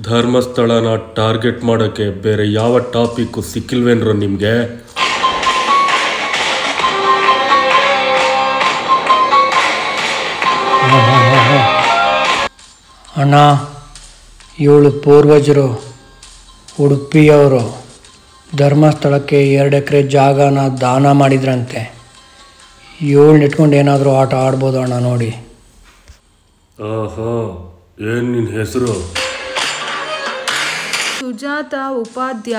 ಧರ್ಮಸ್ಥಳನ target ಮಾಡೋಕ್ಕೆ ಬೇರೆ ಯಾವ ಟಾಪಿಕ್ಕು ಸಿಕ್ಕಿಲ್ವೇನ್ರು ನಿಮಗೆ? ಅಣ್ಣ, ಇವಳು ಪೂರ್ವಜರು ಉಡುಪಿಯವರು ಧರ್ಮಸ್ಥಳಕ್ಕೆ 2 ಎಕರೆ ಜಾಗನ ದಾನ ಮಾಡಿದ್ರಂತೆ. ಇವಳು ಇಟ್ಕೊಂಡು ಏನಾದರೂ ಆಟ ಆಡ್ಬೋದು ಅಣ್ಣ ನೋಡಿ. ಆಹಾ, ಏನು ನಿನ್ನ ಹೆಸರು? ಸುಜಾತ ಉಪಾಧ್ಯ.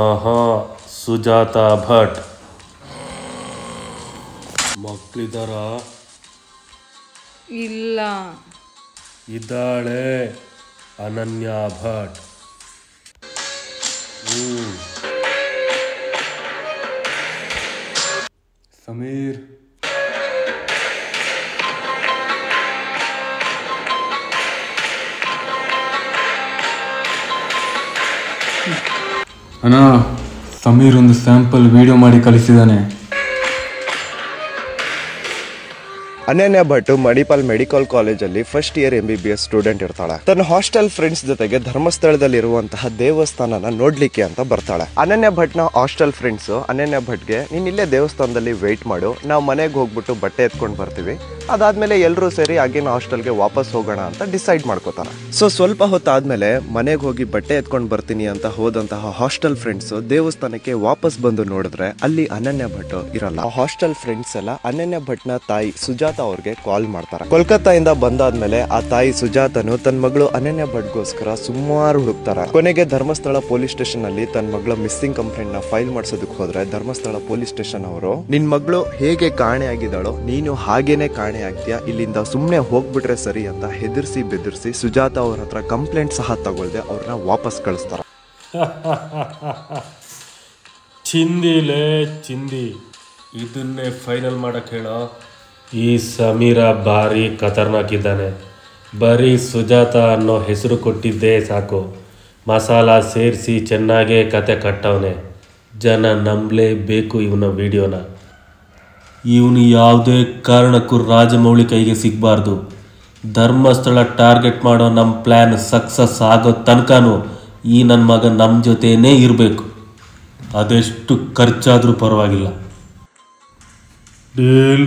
ಆಹಾ, ಸುಜಾತ ಭಟ್. ಮಕ್ಕಳಿದಾರ? ಇಲ್ಲ. ಇದ್ದಾಳೆ ಅನನ್ಯ ಭಟ್. ಸಮೀರ್. ಅಣ್ಣ, ಸಮೀರ್ ಒಂದು ಸ್ಯಾಂಪಲ್ ವಿಡಿಯೋ ಮಾಡಿ ಕಳಿಸಿದ್ದಾನೆ. ಅನನ್ಯ ಭಟ್ ಮಣಿಪಾಲ್ ಮೆಡಿಕಲ್ ಕಾಲೇಜಲ್ಲಿ ಫಸ್ಟ್ ಇಯರ್ MBBS ಸ್ಟೂಡೆಂಟ್ ಇರ್ತಾಳೆ. ತನ್ನ ಹಾಸ್ಟೆಲ್ ಫ್ರೆಂಡ್ಸ್ ಜೊತೆಗೆ ಧರ್ಮಸ್ಥಳದಲ್ಲಿರುವಂತಹ ದೇವಸ್ಥಾನನ ನೋಡ್ಲಿಕ್ಕೆ ಅಂತ ಬರ್ತಾಳೆ. ಅನನ್ಯ ಭಟ್ನ ಹಾಸ್ಟೆಲ್ ಫ್ರೆಂಡ್ಸ್ ಅನನ್ಯ ಭಟ್ಗೆ ನೀನ್ ಇಲ್ಲೇ ದೇವಸ್ಥಾನದಲ್ಲಿ ವೇಟ್ ಮಾಡು, ನಾವು ಮನೆಗೆ ಹೋಗ್ಬಿಟ್ಟು ಬಟ್ಟೆ ಎತ್ಕೊಂಡು ಬರ್ತೀವಿ, ಅದಾದ್ಮೇಲೆ ಎಲ್ಲರೂ ಸೇರಿ ಆಗಿನ ಹಾಸ್ಟೆಲ್ಗೆ ವಾಪಸ್ ಹೋಗೋಣ ಅಂತ ಡಿಸೈಡ್ ಮಾಡ್ಕೋತಾರೆ. ಸೊ ಸ್ವಲ್ಪ ಹೊತ್ತಾದ್ಮೇಲೆ ಮನೆಗೆ ಹೋಗಿ ಬಟ್ಟೆ ಎತ್ಕೊಂಡು ಬರ್ತೀನಿ ಅಂತ ಹೋದಂತಹ ಹಾಸ್ಟೆಲ್ ಫ್ರೆಂಡ್ಸ್ ದೇವಸ್ಥಾನಕ್ಕೆ ವಾಪಸ್ ಬಂದು ನೋಡಿದ್ರೆ ಅಲ್ಲಿ ಅನನ್ಯ ಭಟ್ ಇರಲ್ಲ. ಹಾಸ್ಟೆಲ್ ಫ್ರೆಂಡ್ಸ್ ಎಲ್ಲ ಅನನ್ಯ ಭಟ್ನ ತಾಯಿ ಸುಜಾತ ಅವ್ರಿಗೆ ಕಾಲ್ ಮಾಡ್ತಾರೆ. ಕೋಲ್ಕತ್ತಾದಿಂದ ಬಂದಾದ್ಮೇಲೆ ಆ ತಾಯಿ ಸುಜಾತನು ತನ್ನ ಮಗಳು ಅನನ್ಯ ಭಟ್ಗೋಸ್ಕರ ಸುಮಾರು ಹುಡುಕ್ತಾರೆ. ಕೊನೆಗೆ ಧರ್ಮಸ್ಥಳ ಪೊಲೀಸ್ ಸ್ಟೇಷನ್ ಅಲ್ಲಿ ತನ್ನ ಮಗಳ ಮಿಸ್ಸಿಂಗ್ ಕಂಪ್ಲೇಂಟ್ ನ ಫೈಲ್ ಮಾಡ್ಸೋದಕ್ಕೆ ಹೋದ್ರೆ ಧರ್ಮಸ್ಥಳ ಪೊಲೀಸ್ ಸ್ಟೇಷನ್ ಅವರು ನಿನ್ ಮಗಳು ಹೇಗೆ ಕಾಣೆ ಆಗಿದ್ದಾಳೋ ನೀನು ಹಾಗೇನೆ ಕಾಣೆ ಆಗ್ತೀಯಾ, ಇಲ್ಲಿಂದ ಸುಮ್ನೆ ಹೋಗ್ಬಿಟ್ರೆ ಸರಿ ಅಂತ ಹೆದರ್ಸಿ ಬೆದರ್ಸಿ ಸುಜಾತ ಅವ್ರ ಹತ್ರ ಕಂಪ್ಲೇಂಟ್ ಸಹ ತಗೊಳ್ದೆ ಅವ್ರನ್ನ ವಾಪಸ್ ಕಳಿಸ್ತಾರ. ಚಿಂದಿಲೇ ಚಿಂದಿ, ಇದನ್ನೇ ಫೈನಲ್ ಮಾಡಕ್ಕೆ ಹೇಳೋ. ಈ ಸಮೀರ ಭಾರಿ ಖತರ್ನಾಕ್ ಇದ್ದಾನೆ. ಬರೀ ಸುಜಾತ ಅನ್ನೋ ಹೆಸರು ಕೊಟ್ಟಿದ್ದೇ ಸಾಕು, ಮಸಾಲ ಸೇರಿಸಿ ಚೆನ್ನಾಗೇ ಕತೆ ಕಟ್ಟವನೆ. ಜನ ನಂಬಲೇಬೇಕು ಇವನ ವಿಡಿಯೋನ. ಇವನು ಯಾವುದೇ ಕಾರಣಕ್ಕೂ ರಾಜಮೌಳಿ ಕೈಗೆ ಸಿಗಬಾರ್ದು. ಧರ್ಮಸ್ಥಳ ಟಾರ್ಗೆಟ್ ಮಾಡೋ ನಮ್ಮ ಪ್ಲ್ಯಾನ್ ಸಕ್ಸಸ್ ಆಗೋ ತನಕನೂ ಈ ನನ್ನ ಮಗ ನಮ್ಮ ಜೊತೆನೇ ಇರಬೇಕು. ಅದೆಷ್ಟು ಖರ್ಚಾದರೂ ಪರವಾಗಿಲ್ಲ. ಡೀಲ್.